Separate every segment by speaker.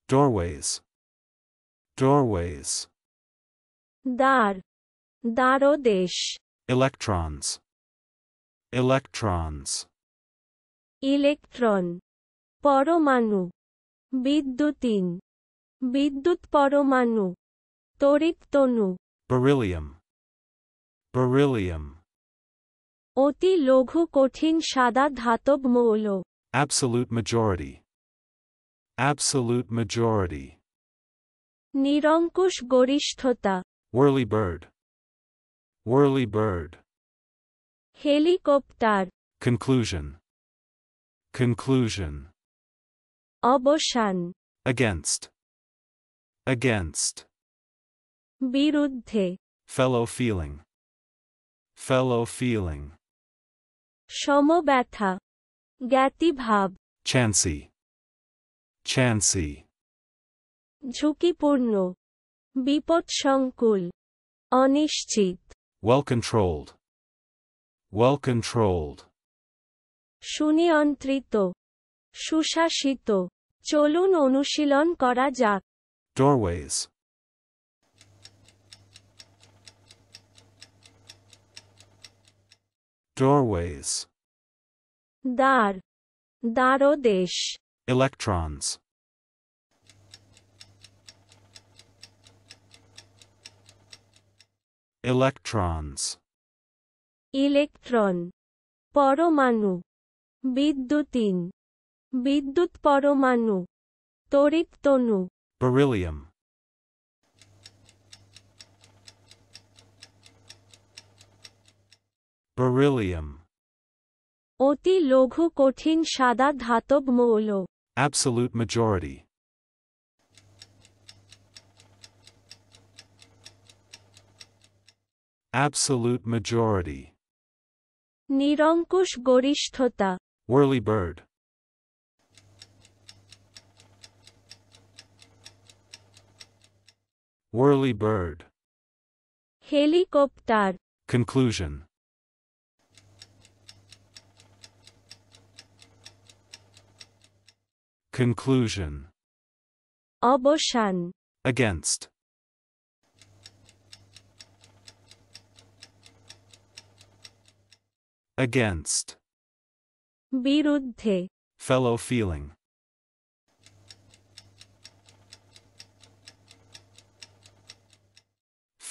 Speaker 1: Doorways. Doorways.
Speaker 2: দ্বার, দ্বারদেশ।
Speaker 1: Electrons. Electrons.
Speaker 2: Electron, পরমাণু। বিদ্যুতিন, বিদ্যুৎ পরমাণু। তড়িৎতনু।
Speaker 1: Beryllium. Beryllium.
Speaker 2: অতি লঘু কঠিন সাদা ধাতব মৌল।
Speaker 1: Absolute majority. Absolute majority.
Speaker 2: নিরঙ্কুশ গরিষ্ঠতা।
Speaker 1: Whirly bird. Whirly bird.
Speaker 2: Helicopter.
Speaker 1: Conclusion. Conclusion.
Speaker 2: অবসান।
Speaker 1: Against. Against.
Speaker 2: বিরুদ্ধে।
Speaker 1: Fellow feeling. Fellow feeling.
Speaker 2: সমব্যথা, জ্ঞাতিভাব।
Speaker 1: Chancy. Chancy.
Speaker 2: ঝুঁকিপূর্ণ, বিপদসংকুল, অনিশ্চিত।
Speaker 1: Well controlled. Well controlled.
Speaker 2: সুনিয়ন্ত্রিত, সুশাসিত। চলুন অনুশীলন করা যাক।
Speaker 1: Doorways. Doorways.
Speaker 2: দ্বার, দ্বারদেশ।
Speaker 1: Electrons. Electrons.
Speaker 2: ইলেকট্রন, পরমাণু। বিদ্যুতিন, বিদ্যুৎ পরমাণু। তড়িৎতনু।
Speaker 1: Beryllium. Beryllium.
Speaker 2: অতি লঘু কঠিন সাদা ধাতব মৌল।
Speaker 1: Absolute majority. Absolute majority.
Speaker 2: নিরঙ্কুশ গরিষ্ঠতা।
Speaker 1: Whirly bird. Whirly bird.
Speaker 2: Helicopter.
Speaker 1: Conclusion. Conclusion.
Speaker 2: অবসান।
Speaker 1: Against. Against.
Speaker 2: বিরুদ্ধে।
Speaker 1: Fellow feeling.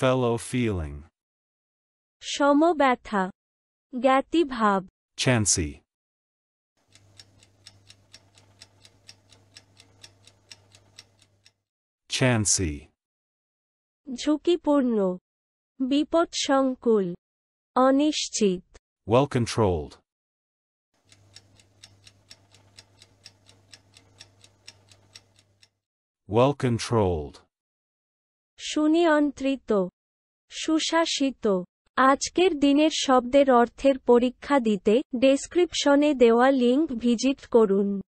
Speaker 1: Fellow feeling.
Speaker 2: সমব্যথা, জ্ঞাতিভাব।
Speaker 1: Chancy. Chancy.
Speaker 2: ঝুঁকিপূর্ণ, বিপদসংকুল, অনিশ্চিত।
Speaker 1: Well controlled. Well controlled.
Speaker 2: সুনিয়ন্ত্রিত, সুশাসিত। আজকের দিনের শব্দের অর্থের পরীক্ষা দিতে ডেসক্রিপশনে দেওয়া লিংক ভিজিট করুন।